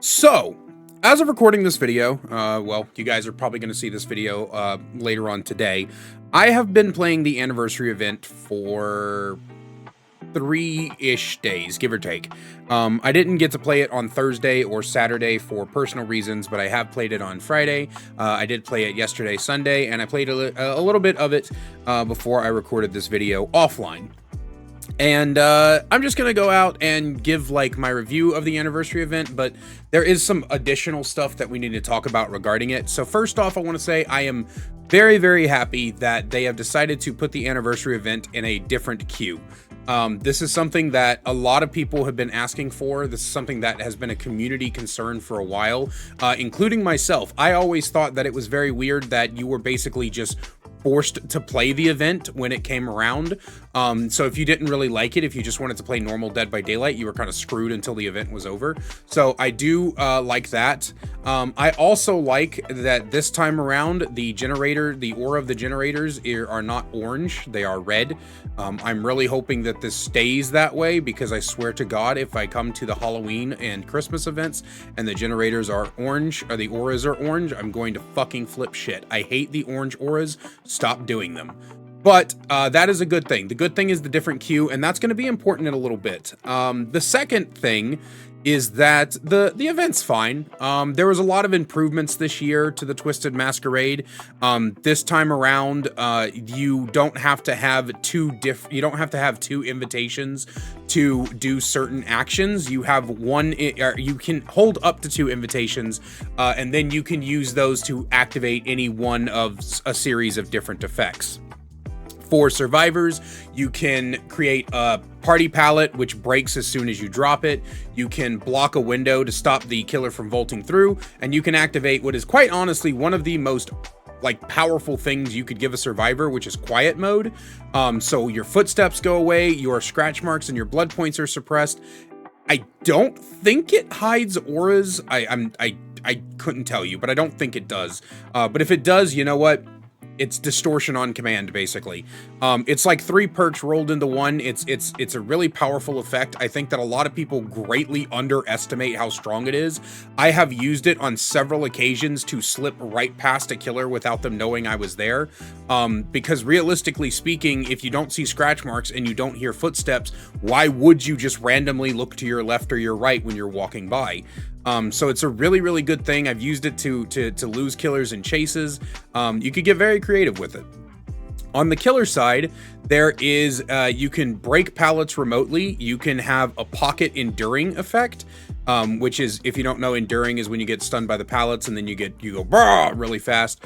So, as of recording this video, well, you guys are probably going to see this video later on today. I have been playing the anniversary event for 3-ish days, give or take. I didn't get to play it on Thursday or Saturday for personal reasons, but I have played it on Friday. I did play it yesterday, Sunday, and I played a little bit of it before I recorded this video offline. And I'm just gonna go out and give like my review of the anniversary event, but there is some additional stuff that we need to talk about regarding it. So first off, I want to say I am very, very happy that they have decided to put the anniversary event in a different queue. This is something that a lot of people have been asking for. This is something that has been a community concern for a while, including myself. I always thought that it was very weird that you were basically just forced to play the event when it came around. So if you didn't really like it, if you just wanted to play normal Dead by Daylight, you were kind of screwed until the event was over. So I do like that. I also like that this time around, the aura of the generators are not orange, they are red. I'm really hoping that this stays that way, because I swear to God, if I come to the Halloween and Christmas events and the generators are orange, or the auras are orange, I'm going to fucking flip shit. I hate the orange auras. Stop doing them. But that is a good thing. The good thing is the different queue, and that's going to be important in a little bit. The second thing is that the event's fine. There was a lot of improvements this year to the Twisted Masquerade. This time around, you don't have to have two invitations to do certain actions. You have one, you can hold up to 2 invitations, and then you can use those to activate any one of a series of different effects. For survivors, you can create a party pallet, which breaks as soon as you drop it. You can block a window to stop the killer from vaulting through, and you can activate what is quite honestly one of the most powerful things you could give a survivor, which is quiet mode. So your footsteps go away, your scratch marks and your blood points are suppressed. I don't think it hides auras. I couldn't tell you, but I don't think it does. But if it does, you know what? It's distortion on command, basically. It's like 3 perks rolled into one. It's a really powerful effect. I think that a lot of people greatly underestimate how strong it is. I have used it on several occasions to slip right past a killer without them knowing I was there. Because realistically speaking, if you don't see scratch marks and you don't hear footsteps, why would you just randomly look to your left or your right when you're walking by? So it's a really, really good thing. I've used it to lose killers in chases. You could get very creative with it. On the killer side, there is, you can break pallets remotely. You can have a pocket enduring effect, which is, if you don't know, enduring is when you get stunned by the pallets and then you go brah really fast.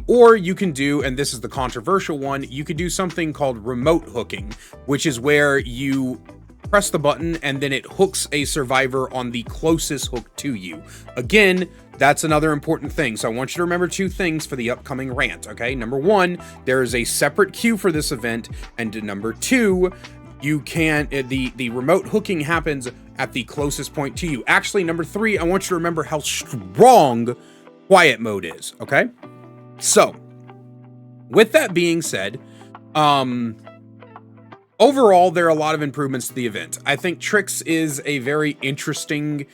Or you can do, and this is the controversial one, you could do something called remote hooking, which is where you press the button and then it hooks a survivor on the closest hook to you. Again, that's another important thing. So I want you to remember 2 things for the upcoming rant, okay? Number 1, there is a separate queue for this event, and number 2, you can, the remote hooking happens at the closest point to you. Actually, number 3, I want you to remember how strong quiet mode is, okay? So, with that being said, overall, there are a lot of improvements to the event. I think Trix is a very interesting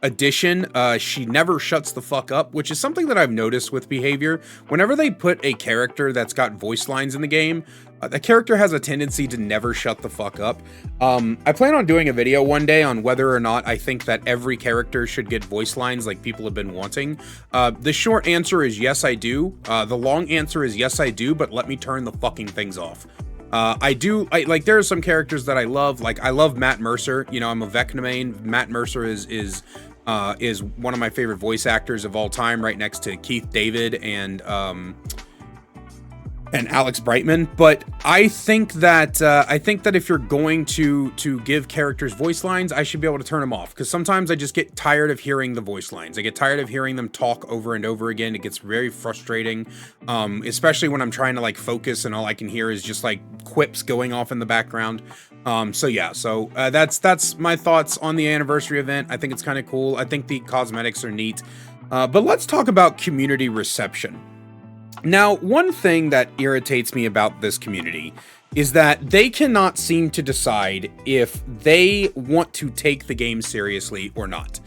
addition. She never shuts the fuck up, which is something that I've noticed with behavior. Whenever they put a character that's got voice lines in the game, the character has a tendency to never shut the fuck up. I plan on doing a video one day on whether or not I think that every character should get voice lines like people have been wanting. The short answer is yes, I do. The long answer is yes, I do, but let me turn the fucking things off. There are some characters that I love. Like, I love Matt Mercer. You know, I'm a Vecna main. Matt Mercer is one of my favorite voice actors of all time, right next to Keith David and Alex Brightman. But I think that if you're going to give characters voice lines, I should be able to turn them off, because sometimes I just get tired of hearing the voice lines. I get tired of hearing them talk over and over again. It gets very frustrating, especially when I'm trying to focus and all I can hear is just quips going off in the background. So that's my thoughts on the anniversary event. I think it's kind of cool. I think the cosmetics are neat. But let's talk about community reception. Now, one thing that irritates me about this community is that they cannot seem to decide if they want to take the game seriously or not.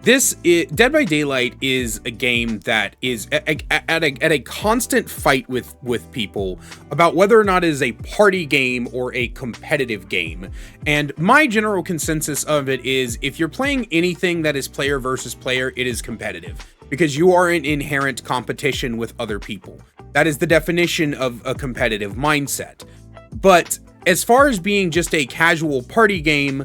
Dead by Daylight is a game that is at a constant fight with people about whether or not it is a party game or a competitive game. And my general consensus of it is, if you're playing anything that is player versus player, it is competitive, because you are in inherent competition with other people. That is the definition of a competitive mindset. But as far as being just a casual party game,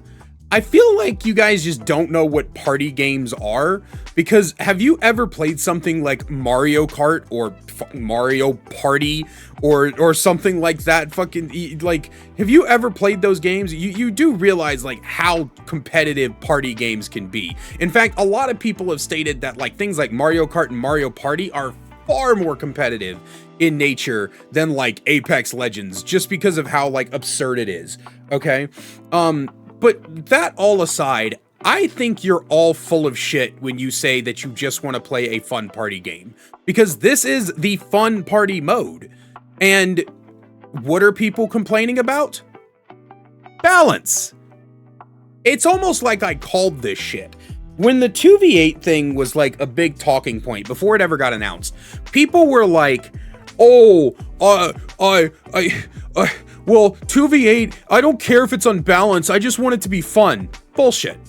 I feel like you guys just don't know what party games are, because have you ever played something like Mario Kart or Mario Party or something like that? Fucking, like, have you ever played those games? You do realize like how competitive party games can be. In fact, a lot of people have stated that like things like Mario Kart and Mario Party are far more competitive in nature than like Apex Legends, just because of how like absurd it is. Okay. But that all aside, I think you're all full of shit when you say that you just want to play a fun party game, because this is the fun party mode. And what are people complaining about? Balance. It's almost like I called this shit. When the 2v8 thing was like a big talking point before it ever got announced, people were like, oh, well, 2v8, I don't care if it's unbalanced, I just want it to be fun. Bullshit.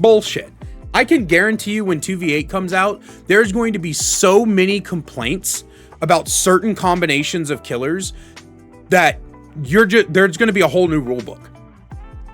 Bullshit. I can guarantee you when 2v8 comes out, there's going to be so many complaints about certain combinations of killers that there's going to be a whole new rule book.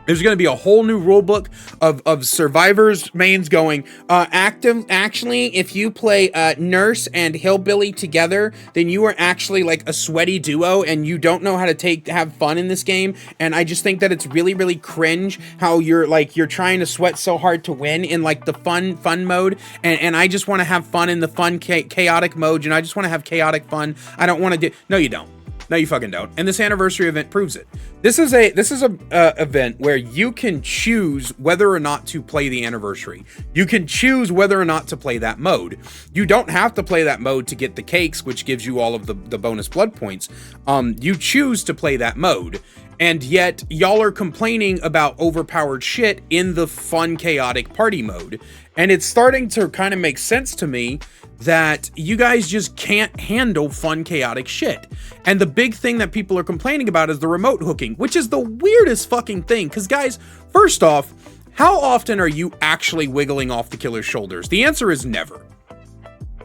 There's going to be a whole new rule book of survivors mains going, actually, if you play Nurse and Hillbilly together, then you are actually like a sweaty duo and you don't know how to have fun in this game. And I just think that it's really, really cringe how you're trying to sweat so hard to win in like the fun mode. And I just want to have fun in the fun chaotic mode. And I just want to have chaotic fun. I don't want to do, no, you don't. No, you fucking don't. And this anniversary event proves it. This is a event where you can choose whether or not to play the anniversary. You can choose whether or not to play that mode. You don't have to play that mode to get the cakes, which gives you all of the bonus blood points. You choose to play that mode. And yet y'all are complaining about overpowered shit in the fun chaotic party mode. And it's starting to kind of make sense to me that you guys just can't handle fun chaotic shit. And the big thing that people are complaining about is the remote hooking, which is the weirdest fucking thing. Because guys, first off, how often are you actually wiggling off the killer's shoulders? The answer is never.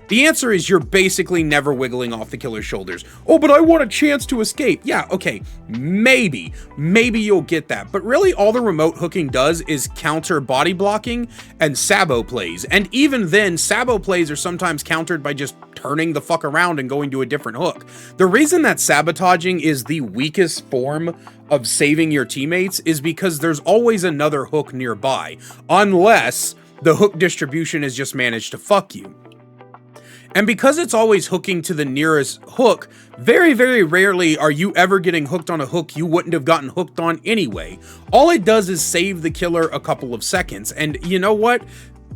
The answer is you're basically never wiggling off the killer's shoulders. Oh, but I want a chance to escape. Yeah, okay, maybe you'll get that. But really all the remote hooking does is counter body blocking and sabo plays. And even then, sabo plays are sometimes countered by just turning the fuck around and going to a different hook. The reason that sabotaging is the weakest form of saving your teammates is because there's always another hook nearby, unless the hook distribution has just managed to fuck you. And because it's always hooking to the nearest hook, very, very rarely are you ever getting hooked on a hook you wouldn't have gotten hooked on anyway. All it does is save the killer a couple of seconds. And you know what?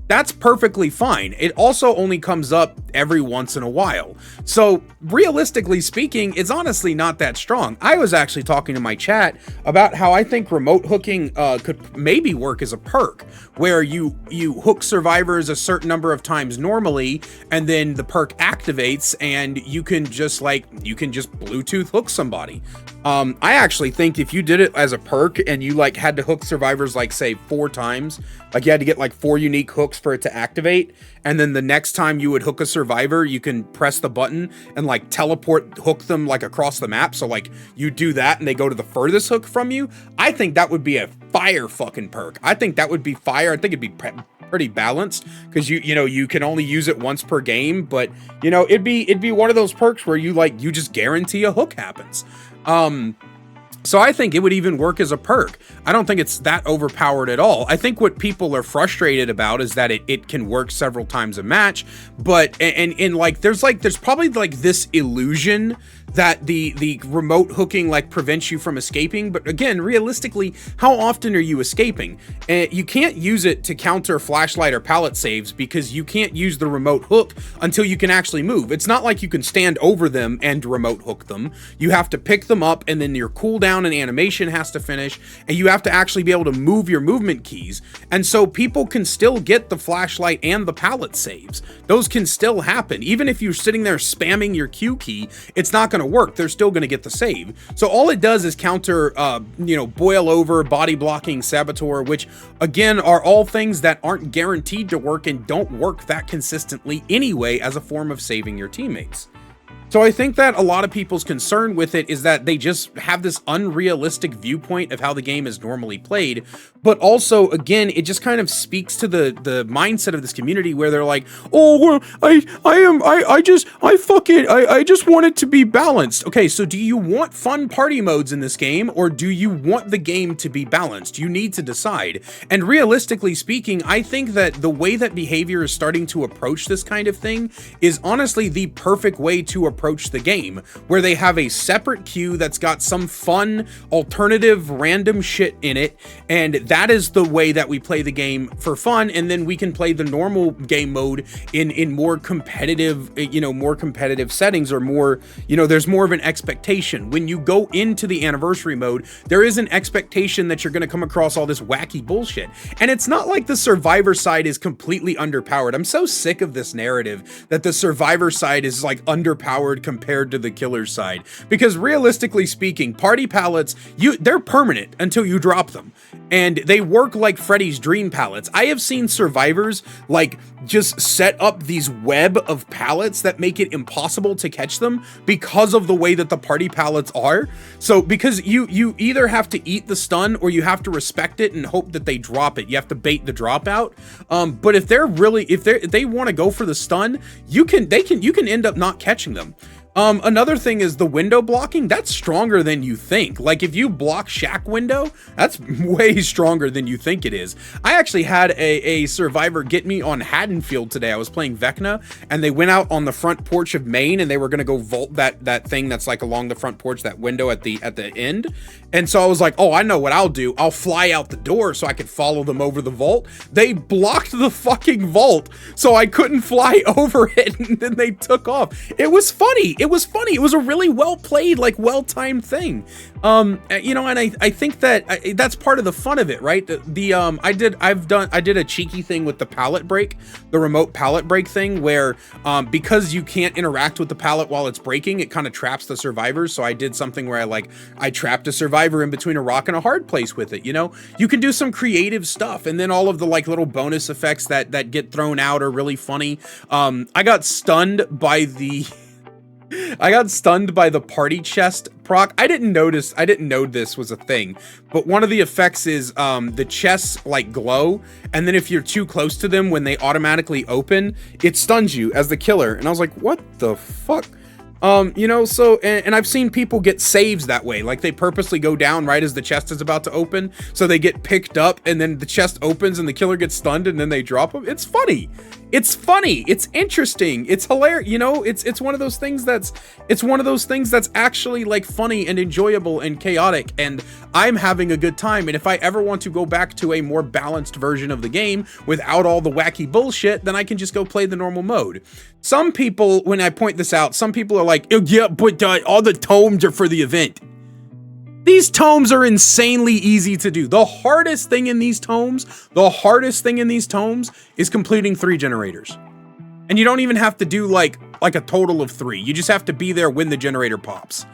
That's perfectly fine. It also only comes up every once in a while. So realistically speaking, it's honestly not that strong. I was actually talking to my chat about how I think remote hooking could maybe work as a perk, where you hook survivors a certain number of times normally, and then the perk activates and you can just Bluetooth hook somebody. I actually think if you did it as a perk and you like had to hook survivors like say 4 times, like you had to get like 4 unique hooks for it to activate, and then the next time you would hook a survivor, you can press the button and like teleport hook them like across the map. So like you do that and they go to the furthest hook from you. I think that would be a fire fucking perk. I think that would be fire. I think it'd be pretty balanced, because you can only use it once per game, but it'd be one of those perks where you just guarantee a hook happens. So I think it would even work as a perk. I don't think it's that overpowered at all. I think what people are frustrated about is that it can work several times a match, but and there's probably like this illusion that the remote hooking like prevents you from escaping. But again, realistically, how often are you escaping? You can't use it to counter flashlight or pallet saves because you can't use the remote hook until you can actually move. It's not like you can stand over them and remote hook them. You have to pick them up, and then your cooldown and animation has to finish, and you have to actually be able to move your movement keys. And so people can still get the flashlight and the pallet saves. Those can still happen. Even if you're sitting there spamming your Q key, it's not going to work. They're still going to get the save. So all it does is counter, boil over, body blocking, saboteur, which again are all things that aren't guaranteed to work and don't work that consistently anyway as a form of saving your teammates. So I think that a lot of people's concern with it is that they just have this unrealistic viewpoint of how the game is normally played. But also, again, it just kind of speaks to the mindset of this community where they're like, oh, well, I just want it to be balanced. Okay, so do you want fun party modes in this game, or do you want the game to be balanced? You need to decide. And realistically speaking, I think that the way that behavior is starting to approach this kind of thing is honestly the perfect way to approach the game, where they have a separate queue that's got some fun alternative random shit in it, and that is the way that we play the game for fun. And then we can play the normal game mode in more competitive, more competitive settings, or more, there's more of an expectation. When you go into the anniversary mode, there is an expectation that you're going to come across all this wacky bullshit. And it's not like the survivor side is completely underpowered. I'm so sick of this narrative that the survivor side is like underpowered compared to the killer side, because realistically speaking, party pallets, they're permanent until you drop them, and they work like Freddy's dream pallets. I have seen survivors like just set up these web of pallets that make it impossible to catch them because of the way that the party pallets are. So because you either have to eat the stun, or you have to respect it and hope that they drop it. You have to bait the drop out. But if they want to go for the stun, you can end up not catching them. Another thing is the window blocking. That's stronger than you think. Like if you block shack window, that's way stronger than you think it is. I actually had a survivor get me on Haddonfield today. I was playing Vecna, and they went out on the front porch of Maine, and they were gonna go vault that thing that's like along the front porch, that window at the end. And so I was like, oh, I know what I'll do. I'll fly out the door so I could follow them over the vault. They blocked the fucking vault, so I couldn't fly over it, and then they took off. It was funny. It was funny. It was a really well played, like well-timed thing. And I think that that's part of the fun of it, right? I did a cheeky thing with the pallet break, the remote pallet break thing, where because you can't interact with the pallet while it's breaking, it kind of traps the survivors. So I did something where I trapped a survivor in between a rock and a hard place with it. You can do some creative stuff, and then all of the like little bonus effects that get thrown out are really funny. I got stunned by the party chest proc. I didn't know this was a thing, but one of the effects is the chests like glow, and then if you're too close to them when they automatically open, it stuns you as the killer. And I was like, what the fuck? And I've seen people get saves that way. Like they purposely go down right as the chest is about to open, so they get picked up, and then the chest opens and the killer gets stunned, and then they drop them. It's funny. It's interesting. It's hilarious. It's one of those things that's actually like funny and enjoyable and chaotic, and I'm having a good time. And if I ever want to go back to a more balanced version of the game without all the wacky bullshit, then I can just go play the normal mode. Some people, when I point this out, some people are like, yeah, but all the tomes are for the event. These tomes are insanely easy to do. The hardest thing in these tomes is completing 3 generators. And you don't even have to do like a total of 3. You just have to be there when the generator pops.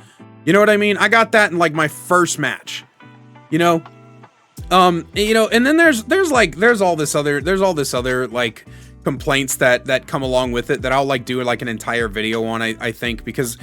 You know what I mean? I got that in like my first match. And then there's all this other like complaints that come along with it that I'll like do like an entire video on, I think, because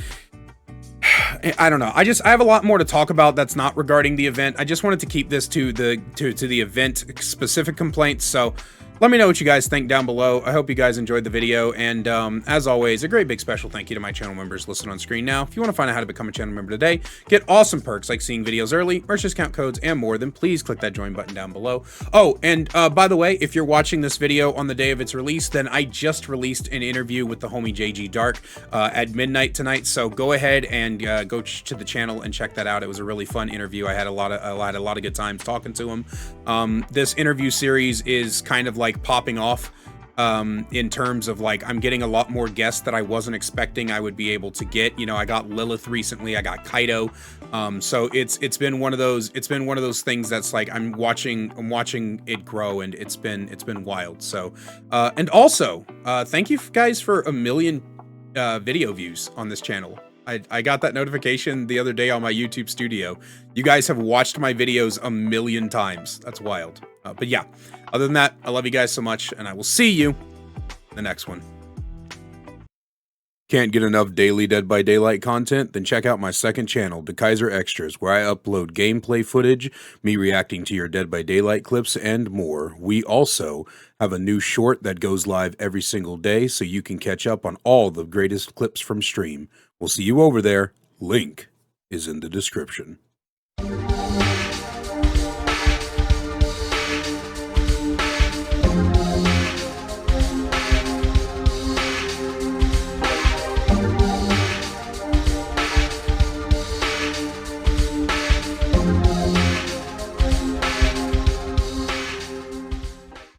I don't know. I have a lot more to talk about that's not regarding the event. I just wanted to keep this to the event specific complaints. So Let me know what you guys think down below. I hope you guys enjoyed the video, and as always, a great big special thank you to my channel members listed on screen now. If you want to find out how to become a channel member today, get awesome perks like seeing videos early, merch discount codes, and more, then please click that join button down below. Oh, and by the way, if you're watching this video on the day of its release, then I just released an interview with the homie JG Dark at midnight tonight, so go ahead and go to the channel and check that out. It was a really fun interview. I had a lot of good times talking to him. This interview series is kind of like popping off in terms of like I'm getting a lot more guests that I wasn't expecting I would be able to get. You know, I got Lilith recently, I got Kaido, so it's been one of those things that's like I'm watching it grow, and it's been wild. So and also thank you guys for 1 million video views on this channel. I got that notification the other day on my YouTube studio. You guys have watched my videos 1 million times. That's wild. But yeah, other than that, I love you guys so much, and I will see you in the next one. Can't get enough daily Dead by Daylight content? Then check out my second channel, The Kaiser Extras, where I upload gameplay footage, me reacting to your Dead by Daylight clips, and more. We also have a new short that goes live every single day, so you can catch up on all the greatest clips from stream. We'll see you over there. Link is in the description.